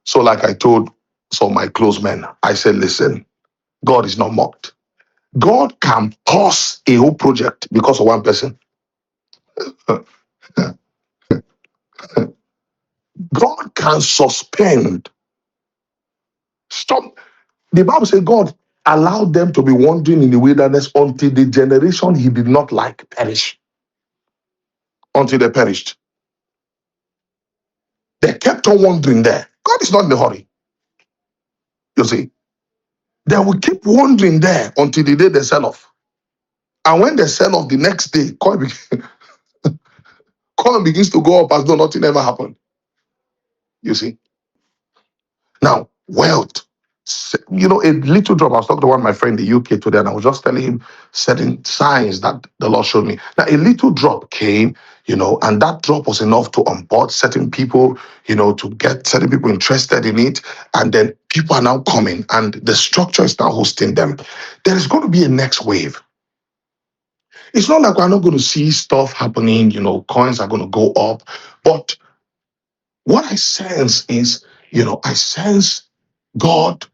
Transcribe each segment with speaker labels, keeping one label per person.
Speaker 1: So, like I told some of my close men, I said, listen, God is not mocked. God can pause a whole project because of one person. God can suspend. Stop. The Bible says God allowed them to be wandering in the wilderness until the generation he did not like perish. Until they perished. They kept on wandering there. God is not in a hurry. You see, they will keep wandering there until the day they sell off. And when they sell off the next day, coin begins to go up as though nothing ever happened. You see. Now, wealth. You know, a little drop. I was talking to one of my friend in the UK today, and I was just telling him certain signs that the Lord showed me. Now, a little drop came, and that drop was enough to onboard certain people, to get certain people interested in it. And then people are now coming, and the structure is now hosting them. There is going to be a next wave. It's not like we're not going to see stuff happening, coins are going to go up. But what I sense is, I sense God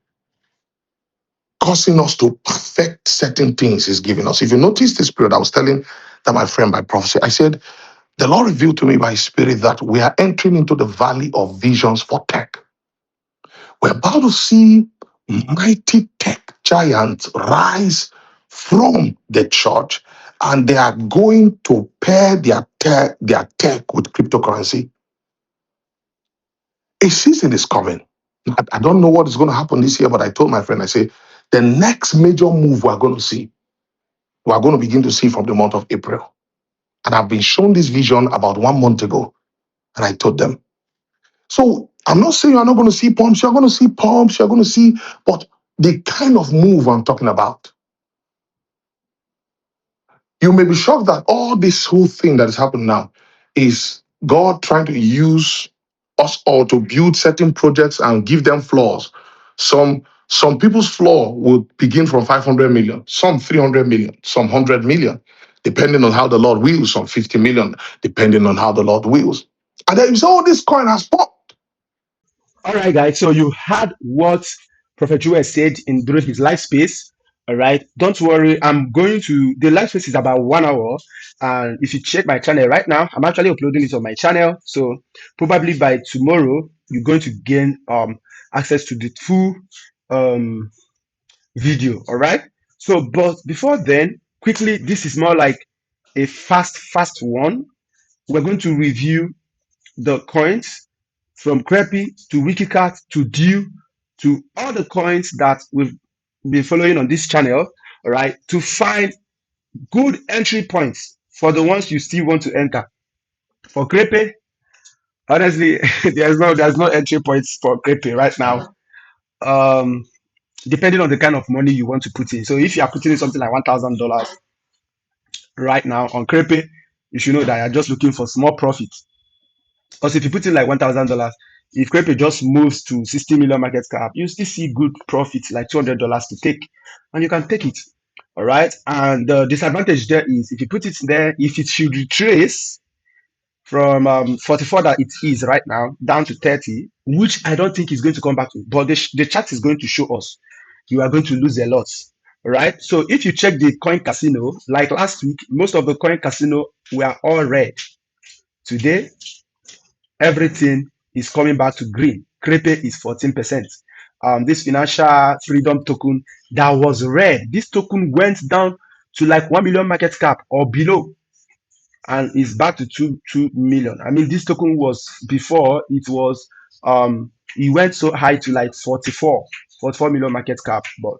Speaker 1: causing us to perfect certain things He's giving us. If you notice this period, I was telling that my friend by prophecy, I said, the Lord revealed to me by His Spirit that we are entering into the valley of visions for tech. We're about to see mighty tech giants rise from the church, and they are going to pair their tech with cryptocurrency. A season is coming. I don't know what is going to happen this year, but I told my friend, I say, the next major move we are going to begin to see from the month of April. And I've been shown this vision about 1 month ago, and I told them. So I'm not saying you're not going to see pumps, you're going to see pumps, you're going to see, but the kind of move I'm talking about, you may be shocked that all this whole thing that is happening now is God trying to use us all to build certain projects and give them floors. Some people's floor will begin from 500 million, some 300 million, some 100 million, depending on how the Lord wills, some 50 million, depending on how the Lord wills. And then you say, oh, this coin has popped.
Speaker 2: All right, guys. So you heard what Prophet Joel said in during his live space. All right. Don't worry. I'm going to the live space is about 1 hour. And if you check my channel right now, I'm actually uploading it on my channel. So probably by tomorrow, you're going to gain access to the full um video. All right. So, but before then, quickly, this is more like a fast one. We're going to review the coins from Crepe to Wikat to Dew to all the coins that we've been following on this channel, all right, to find good entry points for the ones you still want to enter. For Crepe, honestly, there's no entry points for Crepe right now. Um, Depending on the kind of money you want to put in. So if you are putting in something like $1,000 right now on Crepe, you should know that you're just looking for small profit. Because if you put in like $1,000, if Crepe just moves to 60 million market cap, you still see good profits like $200 to take, and you can take it. All right. And the disadvantage there is if you put it there, if it should retrace from 44 that it is right now down to 30, which I don't think is going to come back to, but the chart is going to show us you are going to lose a lot. All right. So if you check the coin casino, like last week, most of the coin casino were all red. Today, everything is coming back to green. Crepe is 14%. This financial freedom token that was red, this token went down to like 1 million market cap or below, and is back to 2 million. I mean, this token was before it was it went so high to like 44 million market cap, but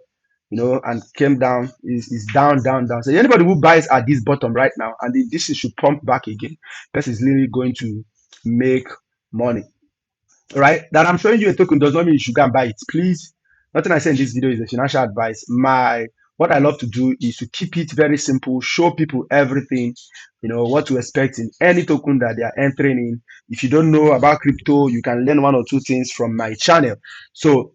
Speaker 2: and came down, is down. So anybody who buys at this bottom right now, and if this should pump back again, person is literally going to make money. Right? That I'm showing you a token does not mean you should go and buy it. Please, nothing I say in this video is a financial advice. What I love to do is to keep it very simple, show people everything, what to expect in any token that they are entering in. If you don't know about crypto, you can learn one or two things from my channel. So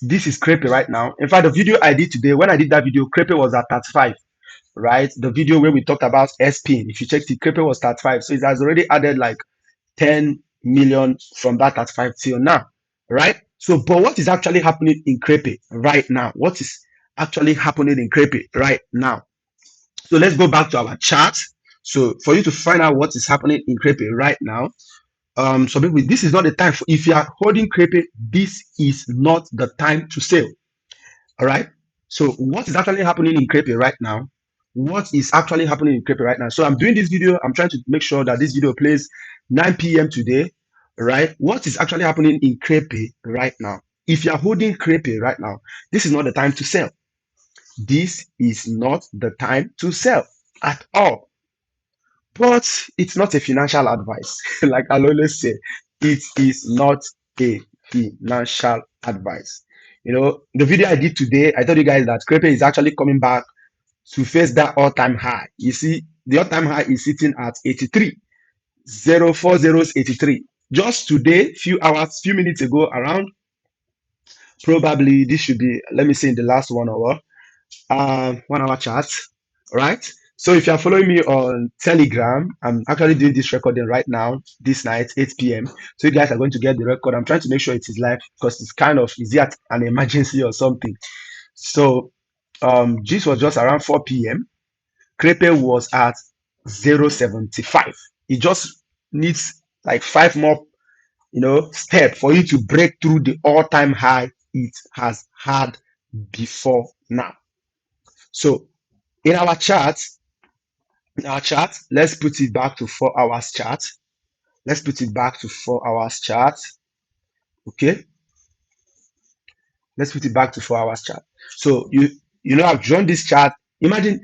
Speaker 2: this is Crepe right now. In fact, the video I did today, when I did that video, Crepe was at 35. Right? The video where we talked about SPIN, if you check the Crepe was 35. So it has already added like 10 million from that 35 till now, right? So, but what is actually happening in Crepe right now? What is actually happening in Crepe right now? So let's go back to our chart. So for you to find out what is happening in Crepe right now, some people, this is not the time for, if you are holding Crepe, this is not the time to sell. All right. So what is actually happening in Crepe right now? What is actually happening in Crepe right now? So I'm doing this video. I'm trying to make sure that this video plays 9 p.m. today. Right. What is actually happening in Crepe right now? If you're holding Crepe right now, this is not the time to sell. This is not the time to sell at all. But it's not a financial advice. Like I always say, it is not a financial advice. You know, the video I did today, I told you guys that Crepe is actually coming back to face that all-time high. You see, the all-time high is sitting at 83. 04083. Just today, few minutes ago, around probably this should be, let me say in the last 1 hour, 1 hour chat, right? So if you're following me on Telegram, I'm actually doing this recording right now, this night, 8 p.m. So you guys are going to get the record. I'm trying to make sure it is live because it's kind of, is it an emergency or something? So this was just around 4 p.m. Crepe was at 0.75. It just needs like 5 more, step for you to break through the all-time high it has had before now. So in our chart, let's put it back to 4 hours chart. Let's put it back to 4 hours chart. Okay. Let's put it back to 4 hours chart. So I've drawn this chart. Imagine,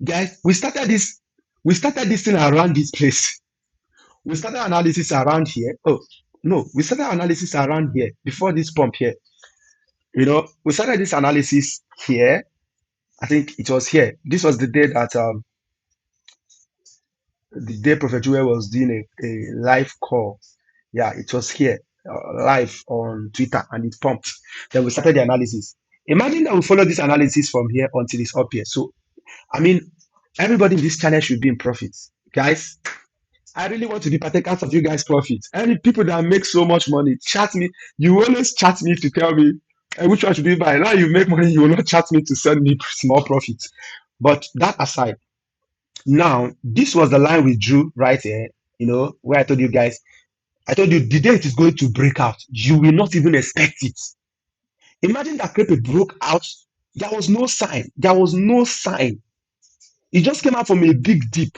Speaker 2: guys, we started this thing around this place. We started analysis around here. Oh, no, we started analysis around here before this pump here. We started this analysis here. I think it was here. This was the day that the day Prophet Joel was doing a live call. Yeah, it was here, live on Twitter, and it pumped. Then we started the analysis. Imagine that we follow this analysis from here until it's up here. So, I mean, everybody in this channel should be in profit. Guys, I really want to be partakers of you guys' profits. Any people that make so much money, chat me. You always chat me to tell me which one should we buy. Now you make money, you will not chat me to send me small profits. But that aside, now this was the line we drew right here, where I told you guys, I told you the day it is going to break out, you will not even expect it. Imagine that Crepe broke out. There was no sign. There was no sign. It just came out from a big dip.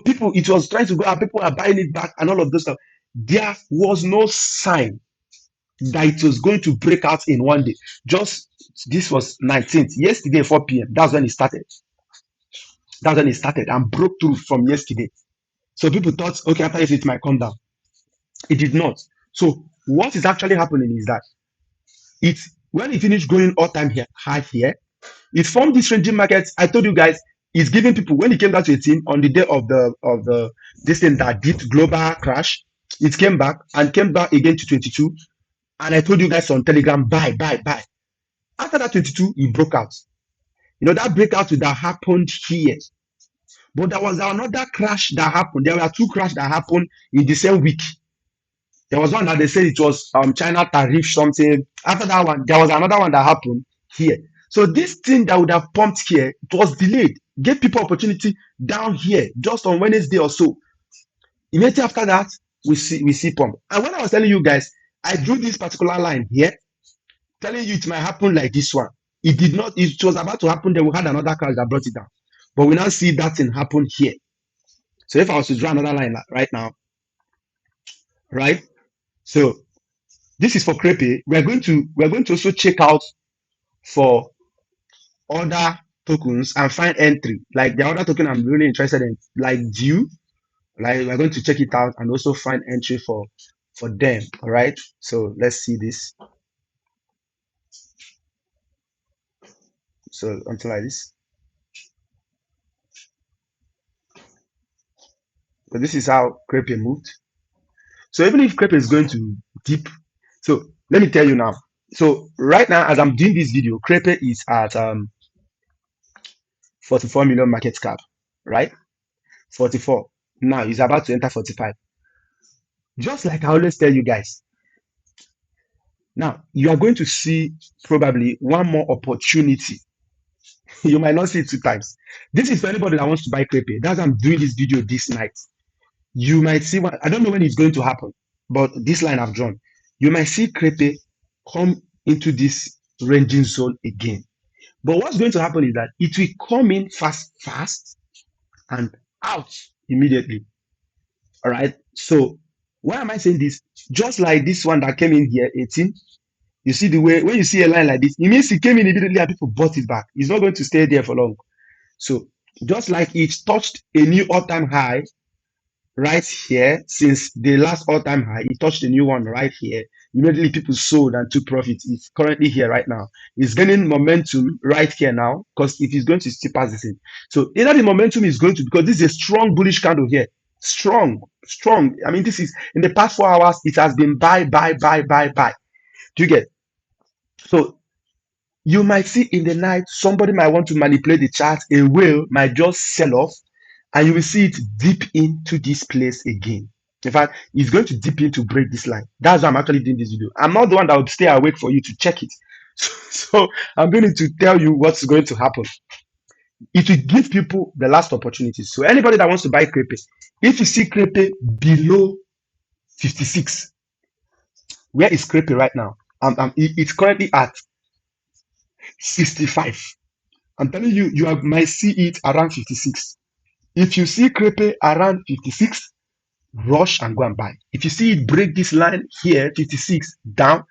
Speaker 2: People, it was trying to go out, people are buying it back and all of those stuff. There was no sign that it was going to break out in one day. Just this was 19th, yesterday, 4 p.m. That's when it started. That's when it started and broke through from yesterday. So people thought, okay, after this, it might come down. It did not. So what is actually happening is that when it finished going all time high here, it formed this ranging market. I told you guys, it's giving people, when it came down to 18 on the day of the this thing that dipped global crash, it came back and came back again to 22. And I told you guys on Telegram, buy. After that 22, it broke out. That breakout that happened here. But there was another crash that happened. There were two crashes that happened in the same week. There was one that they said it was China tariff something. After that one, there was another one that happened here. So this thing that would have pumped here, it was delayed. Gave people opportunity down here just on Wednesday or so. Immediately after that, we see pump. And when I was telling you guys, I drew this particular line here, telling you it might happen like this one. It did not. It was about to happen. Then we had another crash that brought it down. But we now see that thing happen here. So if I was to draw another line right now, right? So this is for Crepe. We're going to also check out for other tokens and find entry. Like the other token I'm really interested in, like Due. Like we're going to check it out and also find entry for them. All right. So let's see this. So until like this. So this is how Crepe moved. So even if Crepe is going to dip, so let me tell you now. So right now, as I'm doing this video, Crepe is at 44 million market cap, right? 44. Now he's about to enter 45. Just like I always tell you guys, Now, you are going to see probably one more opportunity. You might not see it two times. This is for anybody that wants to buy Crepe. That's why I'm doing this video this night. You might see one, I don't know when it's going to happen, but this line I've drawn. You might see Crepe come into this ranging zone again. But what's going to happen is that it will come in fast, and out immediately. All right. So why am I saying this? Just like this one that came in here, 18. You see the way when you see a line like this, it means it came in immediately and people bought it back. It's not going to stay there for long. So just like it touched a new all-time high right here, since the last all-time high, it touched a new one right here. Immediately people sold and took profits. It's currently here right now. It's gaining momentum right here now because it is going to still pass this in. So either the momentum is going to, because this is a strong bullish candle here. Strong. I mean, this is in the past 4 hours, it has been buy. Do you get? So you might see in the night, somebody might want to manipulate the chart. A whale might just sell off, and you will see it dip into this place again. In fact, it's going to dip in to break this line. That's why I'm actually doing this video. I'm not the one that would stay awake for you to check it. So I'm going to tell you what's going to happen. It will give people the last opportunity. So anybody that wants to buy Crepe, if you see Crepe below 56, where is Crepe right now? It's currently at 65. I'm telling you, might see it around 56. If you see Crepe around 56, rush and go and buy. If you see it break this line here, 56, down,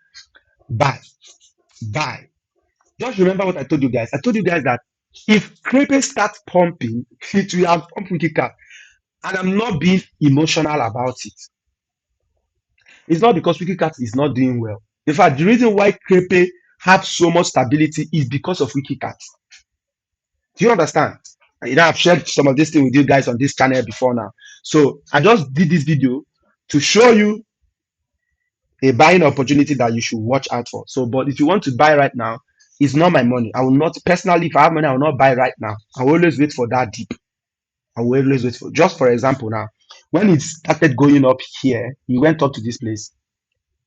Speaker 2: buy. Just remember what I told you guys. I told you guys that if Crepe starts pumping, it will have pump Wikat. And I'm not being emotional about it. It's not because Wikat is not doing well. In fact, the reason why Crepe have so much stability is because of Wikat. Do you understand? I've shared some of this thing with you guys on this channel before now. So I just did this video to show you a buying opportunity that you should watch out for. So, but if you want to buy right now, it's not my money. I will not, personally, if I have money, I will not buy right now. I will always wait for that dip. I will always wait for, just for example now, when it started going up here, it went up to this place.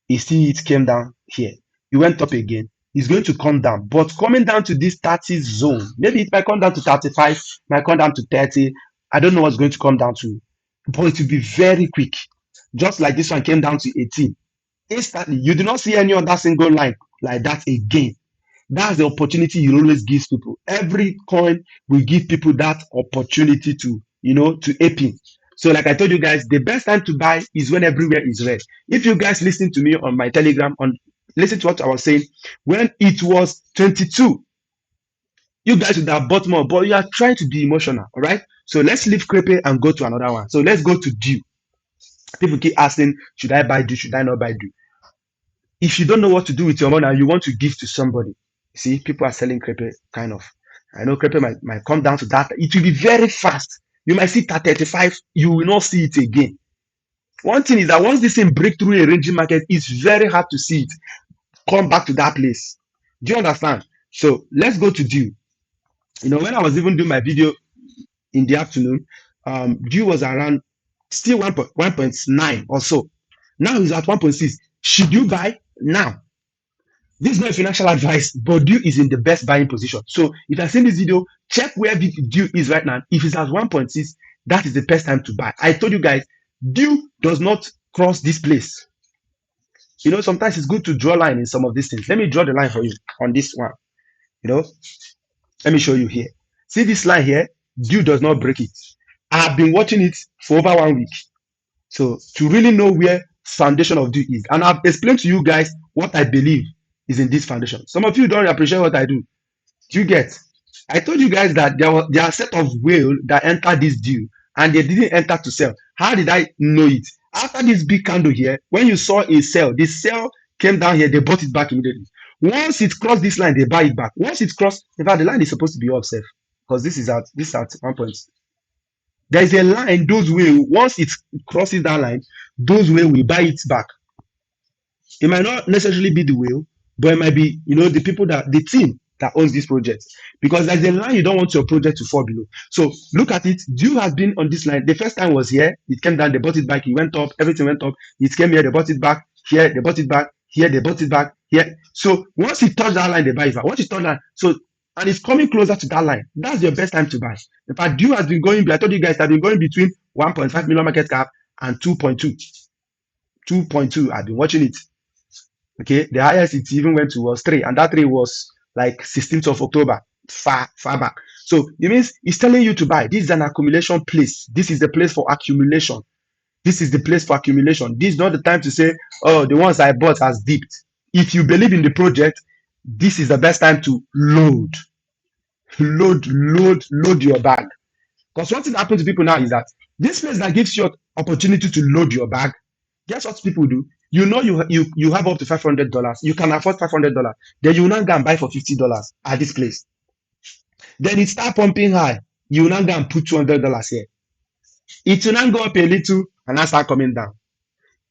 Speaker 2: You see it came down here. It went up again. It's going to come down, but coming down to this 30 zone, maybe it might come down to 35, might come down to 30. I don't know what's going to come down to, but it will be very quick. Just like this one came down to 18. Instantly, you do not see any other single line like that again. That's the opportunity you always give people. Every coin will give people that opportunity to, to aping. So, like I told you guys, the best time to buy is when everywhere is red. If you guys listen to me on my Telegram, listen to what I was saying, when it was 22, you guys would have bought more, but you are trying to be emotional, all right? So let's leave Crepe and go to another one. So let's go to Dew. People keep asking, should I buy Dew? Should I not buy Dew? If you don't know what to do with your money and you want to give to somebody, see, people are selling Crepe kind of. I know Crepe might come down to that. It will be very fast. You might see it at 35, you will not see it again. One thing is that once this thing break through a ranging market, it's very hard to see it come back to that place. Do you understand? So let's go to Dew. When I was even doing my video in the afternoon, Dew was around still 1.9 or so. Now he's at 1.6. Should you buy now? This is not a financial advice, but Dew is in the best buying position. So if you're seeing this video, check where Dew is right now. If it's at 1.6, that is the best time to buy. I told you guys, Dew does not cross this place. Sometimes it's good to draw a line in some of these things. Let me draw the line for you on this one. Let me show you here. See this line here? Dew does not break it. I have been watching it for over 1 week. So to really know where foundation of Dew is, and I've explained to you guys what I believe is in this foundation. Some of you don't appreciate what I do. Do you get? I told you guys that there are a set of whales that entered this Dew and they didn't enter to sell. How did I know it? After this big candle here, when you saw a sell, the sell came down here, they bought it back immediately. Once it crossed this line, they buy it back. Once it crossed, in fact, the line is supposed to be up safe because this is at 1 point. There is a line, those whales, once it crosses that line, those whales will buy it back. It might not necessarily be the whale, but it might be, the people the team that owns this project. Because there's a line you don't want your project to fall below. So look at it. Dew has been on this line. The first time was here. It came down, they bought it back. It went up. Everything went up. It came here, they bought it back. Here, they bought it back. Here, they bought it back. Yeah. So once you touch that line, they buy it. Once you touch that, so and it's coming closer to that line, that's your best time to buy. In fact, due has been going. I told you guys, have been going between 1.5 million market cap and 2.2. 2.2. I've been watching it. Okay, the highest it even went to was 3, and that 3 was like 16th of October, far back. So it means it's telling you to buy. This is an accumulation place. This is the place for accumulation. This is the place for accumulation. This is not the time to say, oh, the ones I bought has dipped. If you believe in the project, this is the best time to load your bag. Because what is happening to people now is that this place that gives you opportunity to load your bag, guess what people do? You know you have up to $500. You can afford $500. Then you will not go and buy for $50 at this place. Then it start pumping high. You will not go and put $200 here. It will not go up a little and then start coming down.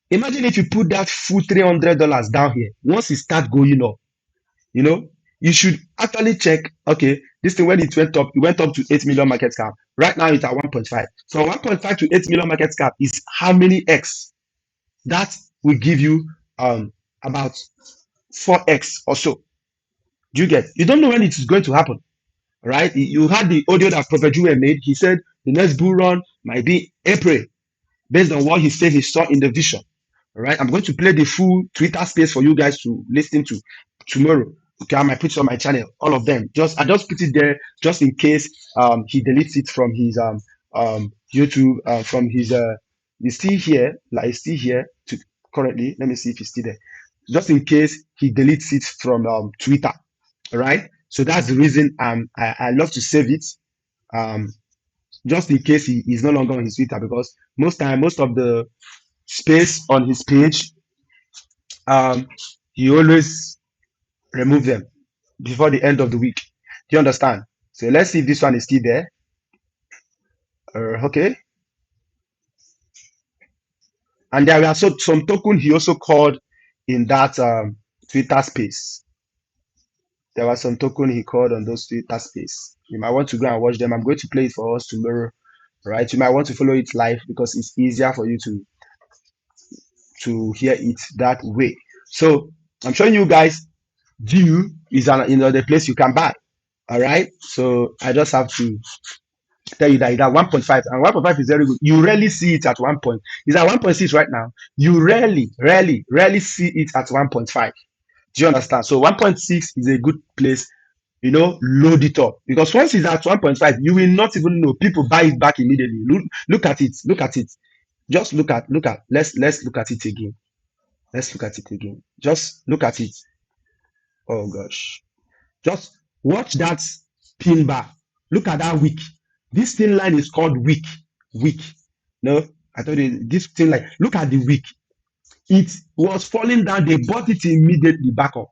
Speaker 2: Imagine if you put that full $300 down here. Once it start going up, you know, you should actually check. Okay, this thing when it went up to 8 million market cap. Right now it's at 1.5. So 1.5 to 8 million market cap is how many X? That will give you about 4X or so. Do you get? You don't know when it is going to happen, right? You had the audio that Prophet Joel made. He said the next bull run might be April, based on what he said he saw in the vision. All right, I'm going to play the full Twitter space for you guys to listen to tomorrow. Okay, I might put it on my channel, all of them. I just put it there just in case he deletes it from his YouTube from his he's still here, like he's still here to currently. Let me see if he's still there. Just in case he deletes it from Twitter. All right. So that's the reason I love to save it. Um just in case he is no longer on his Twitter, because most of the space on his page, um, he always remove them before the end of the week. Do you understand? So let's see if this one is still there. Okay. And there were also some token he also called in that Twitter space. There was some token he called on those Twitter space. You might want to go and watch them. I'm going to play it for us tomorrow, right? You might want to follow it live because it's easier for you to hear it that way. So I'm showing you guys View is the place you can buy. All right. So I just have to tell you that it's at 1.5, and 1.5 is very good. You rarely see it at 1 point. It's at 1.6 right now. You rarely see it at 1.5. Do you understand? So 1.6 is a good place. Load it up, because once it's at 1.5, you will not even know. People buy it back immediately. Look at it. Look at it. Just look at. Let's look at it again. Let's look at it again. Just look at it. Oh gosh. Just watch that pin bar. Look at that wick. This thin line is called wick. Wick. No, I told you this thin line. Look at the wick. It was falling down. They bought it immediately back up.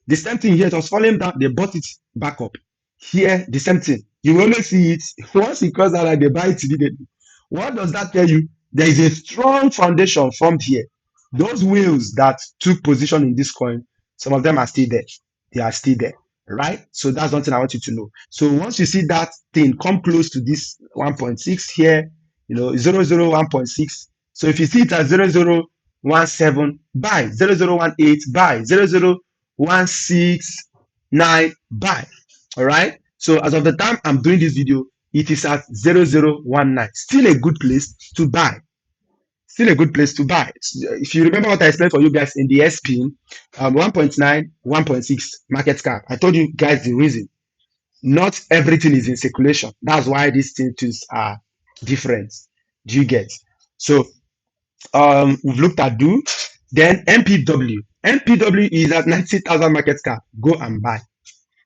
Speaker 2: The same thing here. It was falling down. They bought it back up. Here, the same thing. You will only see it once it cross that line. They buy it immediately. What does that tell you? There is a strong foundation formed here. Those whales that took position in this coin, some of them are still there. They are still there, right? So that's one thing I want you to know. So once you see that thing come close to this 1.6 here, 001.6. So if you see it at 0017, buy. 0018, buy. 00169, buy. All right. So as of the time I'm doing this video, it is at 0019. Still a good place to buy. Still a good place to buy. If you remember what I explained for you guys in the SPIN, 1.9, 1.6 market cap. I told you guys the reason. Not everything is in circulation. That's why these things are different. Do you get? So we've looked at Do. Then MPW. MPW is at 90,000 market cap. Go and buy.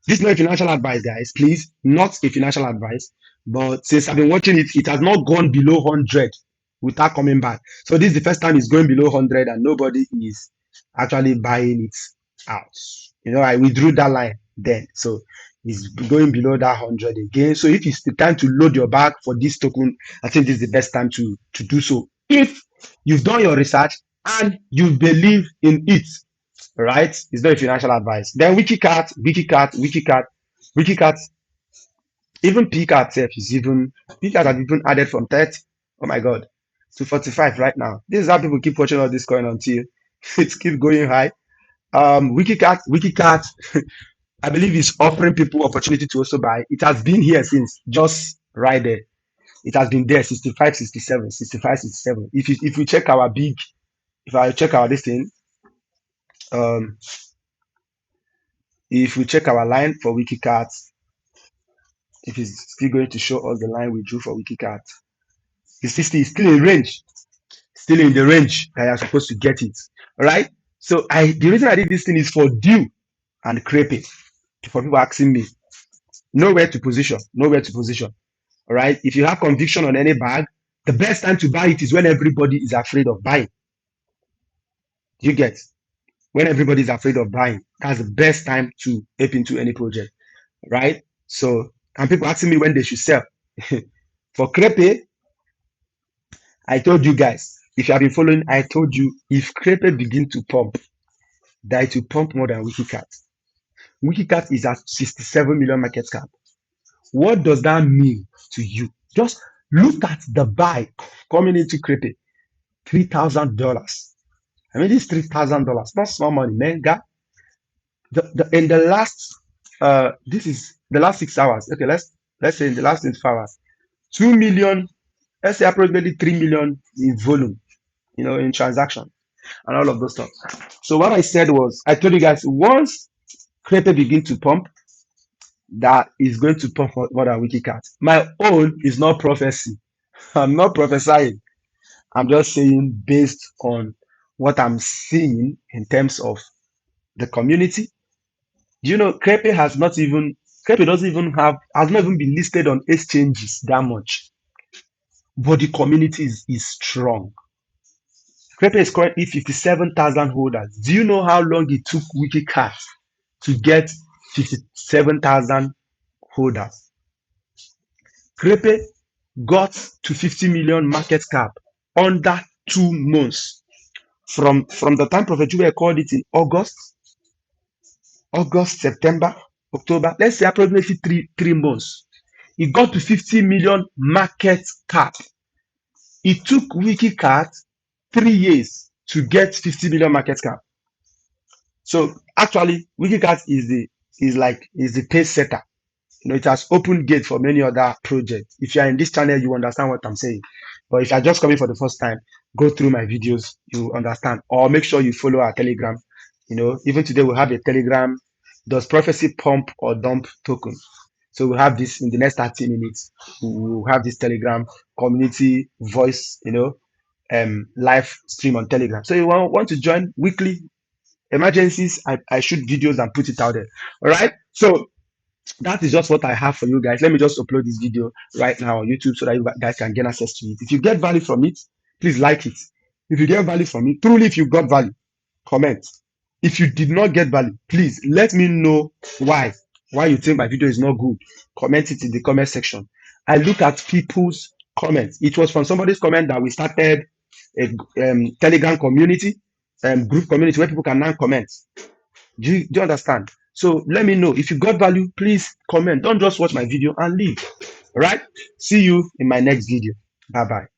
Speaker 2: This is not a financial advice, guys. Please, not a financial advice. But since I've been watching it, it has not gone below 100 without coming back. So this is the first time it's going below 100 and nobody is actually buying it out. I withdrew that line then. So it's going below that 100 again. So if it's the time to load your bag for this token, I think this is the best time to do so. If you've done your research and you believe in it, right? It's not a financial advice. Then Wikat, even Pcat itself is Pcat has even added from 30, oh my god, to 45 right now. This is how people keep watching all this coin until it keeps going high. Wikicat, I believe is offering people opportunity to also buy. It has been here since just right there. It has been there 65, 67, 65, 67. If we check our big, if I check our this thing, um, if we check our line for Wikicat, if it's still going to show us the line we drew for Wikicat, it's still in range, still in the range that you're supposed to get it. All right. So the reason I did this thing is for due and crepe. For people asking me, nowhere to position, nowhere to position. All right. If you have conviction on any bag, the best time to buy it is when everybody is afraid of buying. You get when everybody is afraid of buying. That's the best time to ape into any project, right? So, and people asking me when they should sell. For crepe, I told you guys, if you have been following, I told you if crepe begin to pump, that it will pump more than Wikicat. Wikicat is at 67 million market cap. What does that mean to you? Just look at the buy coming into crepe, $3,000. I mean, this $3,000, not small money, man. In the last, this is the last 6 hours. Okay, let's say in the last 24 hours, 2 million, let's say approximately 3 million in volume, in transaction and all of those stuff. So what I said was, I told you guys, once Crepe begin to pump, that is going to pump more than Wikicat. My own is not prophecy. I'm not prophesying. I'm just saying based on what I'm seeing in terms of the community. Crepe Crepe doesn't even has not even been listed on exchanges that much, but the community is strong. Crepe is currently 57,000 holders. Do you know how long it took Wikicat to get 57,000 holders? Crepe got to 50 million market cap under 2 months. From the time Prophet Joel called it in August, September, October, let's say approximately three months. It got to 50 million market cap. It took Wikicat 3 years to get 50 million market cap. So actually, Wikicat is the pace setter. It has opened gate for many other projects. If you are in this channel, you understand what I'm saying. But if you are just coming for the first time, go through my videos, you understand. Or make sure you follow our Telegram. Even today we have a Telegram. Does prophecy pump or dump token? So we'll have this in the next 30 minutes. We'll have this Telegram community voice, live stream on Telegram. So you want to join weekly emergencies? I shoot videos and put it out there. All right. So that is just what I have for you guys. Let me just upload this video right now on YouTube so that you guys can gain access to it. If you get value from it, please like it. If you get value from it, truly, if you got value, comment. If you did not get value, please let me know why you think my video is not good. Comment it in the comment section. I look at people's comments. It was from somebody's comment that we started a Telegram community, group community where people can now comment. Do you understand? So let me know. If you got value, please comment. Don't just watch my video and leave. All right? See you in my next video. Bye-bye.